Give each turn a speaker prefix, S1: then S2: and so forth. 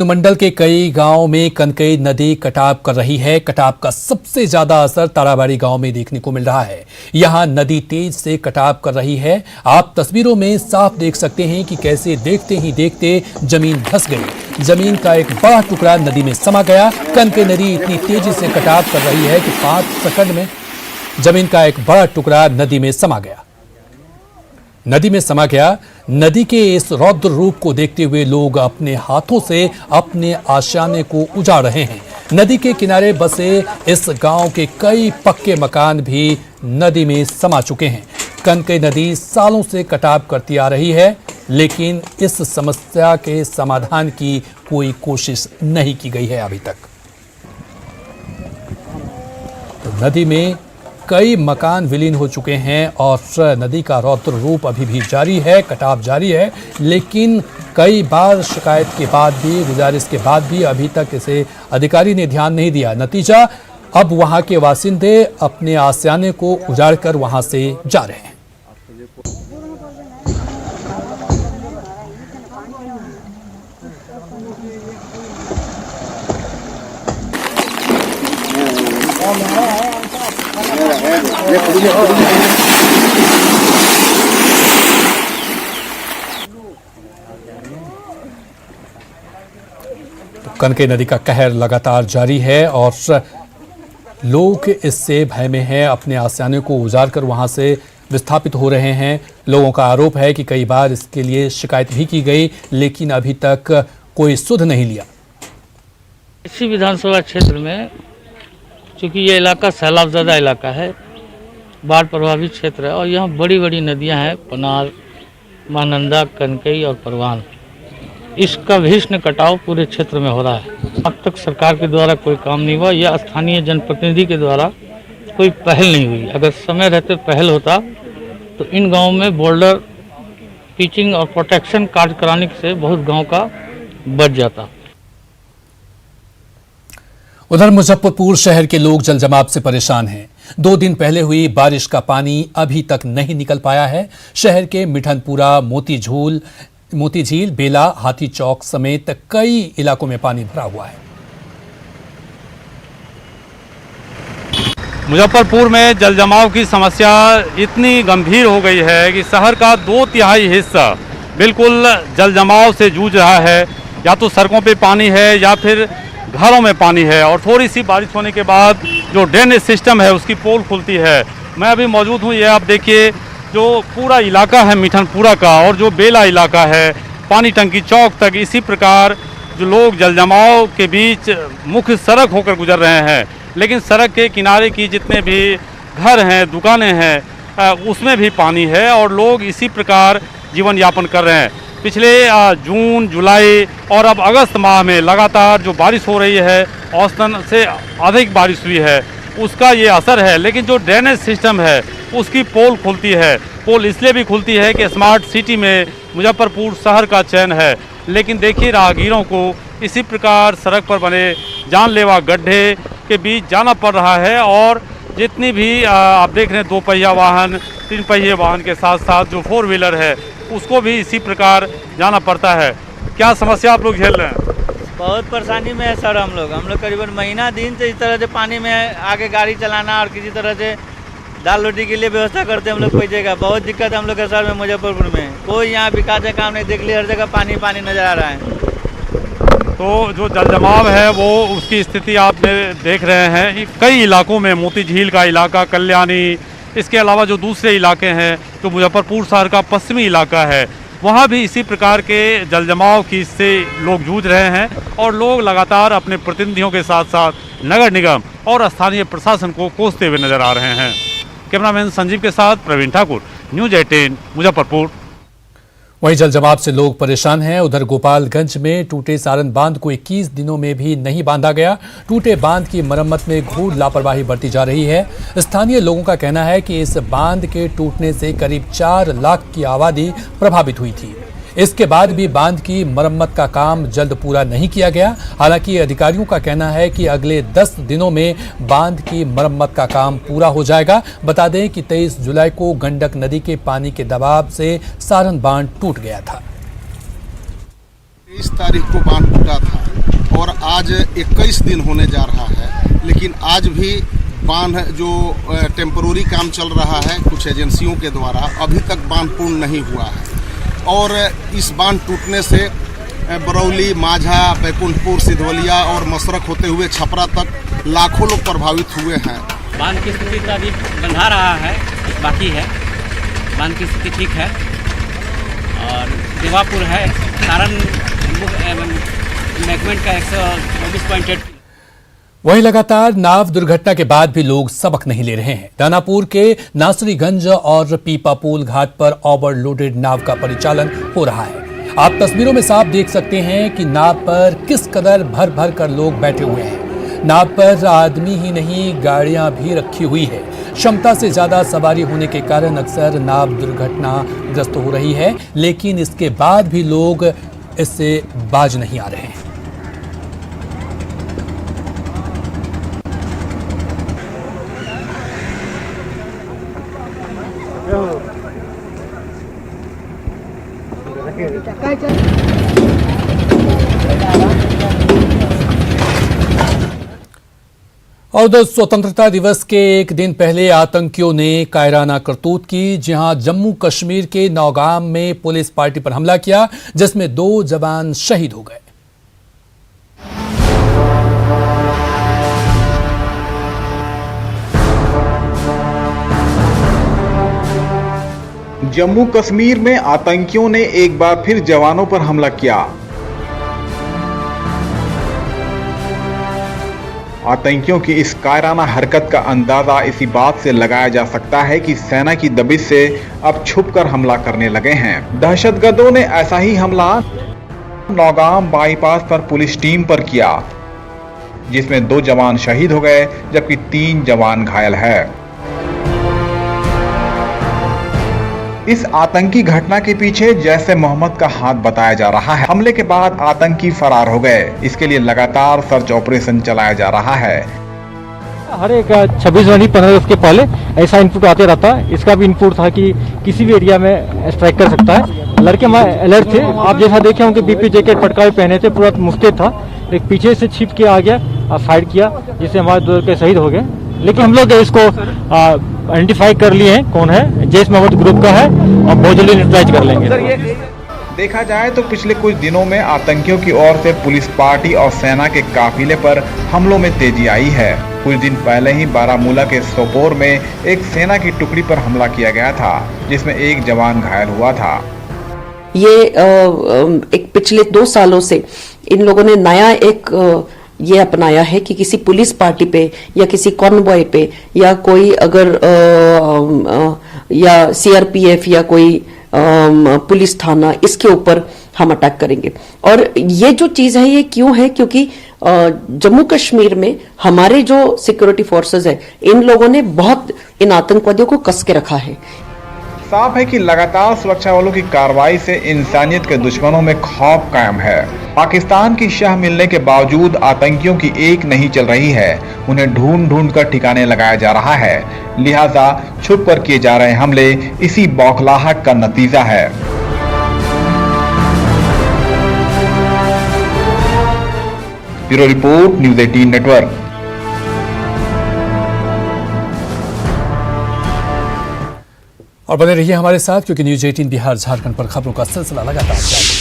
S1: तो मंडल के कई गांवों में कनकई नदी कटाव कर रही है। कटाव का सबसे ज्यादा असर ताराबाड़ी गांव में देखने को मिल रहा है। यहां नदी तेज से कटाव कर रही है। आप तस्वीरों में साफ देख सकते हैं कि कैसे देखते ही देखते जमीन धंस गई। जमीन का एक बड़ा टुकड़ा नदी में समा गया। कनकई नदी इतनी तेजी से कटाव कर रही है कि 5 सेकंड में जमीन का एक बड़ा टुकड़ा नदी में समा गया। नदी के इस रौद्र रूप को देखते हुए लोग अपने हाथों से अपने आशियाने को उजाड़ रहे हैं। नदी के किनारे बसे इस गांव के कई पक्के मकान भी नदी में समा चुके हैं। कनकई नदी सालों से कटाव करती आ रही है, लेकिन इस समस्या के समाधान की कोई कोशिश नहीं की गई है अभी तक। तो नदी में कई मकान विलीन हो चुके हैं और नदी का रौद्र रूप अभी भी जारी है, कटाव जारी है, लेकिन कई बार शिकायत के बाद भी, गुजारिश के बाद भी अभी तक इसे अधिकारी ने ध्यान नहीं दिया। नतीजा, अब वहां के बासिंदे अपने आशियाने को उजाड़कर वहां से जा रहे हैं। कनकई नदी का कहर लगातार जारी है और लोग इससे भय में हैं। अपने आशियाने को उजाड़कर वहां से विस्थापित हो रहे हैं। लोगों का आरोप है कि कई बार इसके लिए शिकायत भी की गई, लेकिन अभी तक कोई सुध नहीं लिया।
S2: इसी विधानसभा क्षेत्र में चूँकि ये इलाका सैलाब ज़्यादा इलाका है, बाढ़ प्रभावित क्षेत्र है और यहाँ बड़ी बड़ी नदियाँ हैं, पनार, महानंदा, कनकई और परवान। इसका भीषण कटाव पूरे क्षेत्र में हो रहा है। अब तक सरकार के द्वारा कोई काम नहीं हुआ या स्थानीय जनप्रतिनिधि के द्वारा कोई पहल नहीं हुई। अगर समय रहते पहल होता तो इन गाँव में बोल्डर पिचिंग और प्रोटेक्शन कार्य कराने से बहुत गाँव का बच जाता।
S1: उधर मुजफ्फरपुर शहर के लोग जल जमाव से परेशान हैं। 2 दिन पहले हुई बारिश का पानी अभी तक नहीं निकल पाया है। शहर के मिठनपुरा, मोती झील, बेला, हाथी चौक समेत कई इलाकों में पानी भरा हुआ है।
S3: मुजफ्फरपुर में जल जमाव की समस्या इतनी गंभीर हो गई है कि शहर का 2/3 हिस्सा बिल्कुल जल जमाव से जूझ रहा है। या तो सड़कों पे पानी है या फिर घरों में पानी है और थोड़ी सी बारिश होने के बाद जो ड्रेनेज सिस्टम है उसकी पोल खुलती है। मैं अभी मौजूद हूँ, ये आप देखिए, जो पूरा इलाका है मिठनपुरा का और जो बेला इलाका है, पानी टंकी चौक तक इसी प्रकार जो लोग जल जमाव के बीच मुख्य सड़क होकर गुजर रहे हैं। लेकिन सड़क के किनारे की जितने भी घर हैं, दुकानें हैं, उसमें भी पानी है और लोग इसी प्रकार जीवन यापन कर रहे हैं। पिछले जून, जुलाई और अब अगस्त माह में लगातार जो बारिश हो रही है, औसतन से अधिक बारिश हुई है, उसका ये असर है। लेकिन जो ड्रेनेज सिस्टम है उसकी पोल खुलती है। पोल इसलिए भी खुलती है कि स्मार्ट सिटी में मुजफ्फरपुर शहर का चयन है। लेकिन देखिए, राहगीरों को इसी प्रकार सड़क पर बने जानलेवा गड्ढे के बीच जाना पड़ रहा है और जितनी भी आप देख रहे हैं 2 पहिया वाहन, 3 पहिए वाहन के साथ साथ जो 4 व्हीलर है उसको भी इसी प्रकार जाना पड़ता है। क्या समस्या आप लोग झेल रहे हैं?
S4: बहुत परेशानी में है सर। हम लोग करीबन महीना दिन से इस तरह से पानी में आगे गाड़ी चलाना और किसी तरह से दाल रोटी के लिए व्यवस्था करते हैं हम लोग कोई जगह। बहुत दिक्कत है हम लोग के शहर में, मुजफ्फरपुर में। कोई यहाँ विकास का काम नहीं, देख लिया हर जगह पानी पानी नजर आ रहा है।
S3: तो जो जल जमाव है वो उसकी स्थिति आप देख रहे हैं कई इलाकों में, मोती झील का इलाका, कल्याणी, इसके अलावा जो दूसरे इलाके हैं, जो मुजफ्फरपुर शहर का पश्चिमी इलाका है, वहाँ भी इसी प्रकार के जल जमाव की से लोग जूझ रहे हैं और लोग लगातार अपने प्रतिनिधियों के साथ साथ नगर निगम और स्थानीय प्रशासन को कोसते हुए नजर आ रहे हैं। कैमरामैन संजीव के साथ प्रवीण ठाकुर, न्यूज़ 18 मुजफ्फरपुर।
S1: वहीं जल जमाव से लोग परेशान हैं। उधर गोपालगंज में टूटे सारण बांध को 21 दिनों में भी नहीं बांधा गया। टूटे बांध की मरम्मत में घोर लापरवाही बरती जा रही है। स्थानीय लोगों का कहना है कि इस बांध के टूटने से करीब 4 लाख की आबादी प्रभावित हुई थी। इसके बाद भी बांध की मरम्मत का काम जल्द पूरा नहीं किया गया। हालांकि अधिकारियों का कहना है कि अगले 10 दिनों में बांध की मरम्मत का काम पूरा हो जाएगा। बता दें कि 23 जुलाई को गंडक नदी के पानी के दबाव से सारण बांध टूट गया था।
S5: 23 तारीख को बांध टूटा था। आज 21 दिन होने जा रहा है, लेकिन आज भी बांध जो टेम्परोरी काम चल रहा है कुछ एजेंसियों के द्वारा, अभी तक बांध पूर्ण नहीं हुआ है। और इस बांध टूटने से बरौली, माझा, बैकुंठपुर, सिधवलिया और मसरख होते हुए छपरा तक लाखों लोग प्रभावित हुए हैं।
S6: बांध की स्थिति तो अभी बंधा रहा है, बाकी है। बांध की स्थिति ठीक है और देवापुर है, सारण मैगमेंट का 124.8।
S1: वहीं लगातार नाव दुर्घटना के बाद भी लोग सबक नहीं ले रहे हैं। दानापुर के नासरीगंज और पीपापुल घाट पर ओवरलोडेड नाव का परिचालन हो रहा है। आप तस्वीरों में साफ देख सकते हैं कि नाव पर किस कदर भर भर कर लोग बैठे हुए हैं। नाव पर आदमी ही नहीं, गाड़ियां भी रखी हुई है। क्षमता से ज्यादा सवारी होने के कारण अक्सर नाव दुर्घटनाग्रस्त हो रही है, लेकिन इसके बाद भी लोग इससे बाज नहीं आ रहे हैं। और स्वतंत्रता दिवस के एक दिन पहले आतंकियों ने कायराना करतूत की, जहां जम्मू कश्मीर के नौगाम में पुलिस पार्टी पर हमला किया, जिसमें 2 जवान शहीद हो गए।
S7: जम्मू कश्मीर में आतंकियों ने एक बार फिर जवानों पर हमला किया। आतंकियों की इस कायराना हरकत का अंदाजा इसी बात से लगाया जा सकता है कि सेना की दबिश से अब छुपकर हमला करने लगे हैं। दहशतगर्दों ने ऐसा ही हमला नौगाम बाईपास पर पुलिस टीम पर किया, जिसमें 2 जवान शहीद हो गए जबकि 3 जवान घायल है। इस आतंकी घटना के पीछे जैसे मोहम्मद का हाथ बताया जा रहा है। हमले के बाद आतंकी फरार हो गए। इसके लिए लगातार सर्च ऑपरेशन चलाया जा रहा है।
S8: हर एक 26 जनवरी 15 अगस्त के पहले ऐसा इनपुट आते रहता है। इसका भी इनपुट था कि किसी भी एरिया में स्ट्राइक कर सकता है। लड़के हमारे अलर्ट थे। आप जैसा देखे होंगे बीपी जैकेट पटकावे पहने थे, पूरा मुफ्ते था। एक पीछे से छिप के आ गया और फायर किया, जिससे हमारे 2 लड़के शहीद हो गए। लेकिन हम लोग इसको आइडेंटिफाई कर लिए हैं कौन है, जैश मोहम्मद ग्रुप का है और बहुत जल्दी न्यूट्रलाइज कर लेंगे।
S7: देखा जाए तो पिछले कुछ दिनों में आतंकियों की ओर से पुलिस पार्टी और सेना के काफिले पर हमलों में तेजी आई है। कुछ दिन पहले ही बारामूला के सोपोर में एक सेना की टुकड़ी पर हमला किया गया था, जिसमें 1 जवान घायल हुआ था।
S9: ये एक पिछले 2 सालों से इन लोगों ने नया एक ये अपनाया है कि किसी पुलिस पार्टी पे या किसी कॉन्वॉय पे या कोई अगर या सीआरपीएफ या कोई पुलिस थाना, इसके ऊपर हम अटैक करेंगे। और ये जो चीज है ये क्यों है, क्योंकि जम्मू कश्मीर में हमारे जो सिक्योरिटी फोर्सेस है, इन लोगों ने बहुत इन आतंकवादियों को कस के रखा है।
S7: साफ है कि लगातार सुरक्षा बलों की कार्रवाई से इंसानियत के दुश्मनों में खौफ कायम है। पाकिस्तान की शह मिलने के बावजूद आतंकियों की एक नहीं चल रही है। उन्हें ढूंढ ढूंढ कर ठिकाने लगाया जा रहा है। लिहाजा छुप कर किए जा रहे हमले इसी बौखलाहट का नतीजा है। Bureau report, news 18 network.
S1: और बने रहिए हमारे साथ, क्योंकि न्यूज़ 18 बिहार झारखंड पर खबरों का सिलसिला लगातार जारी है।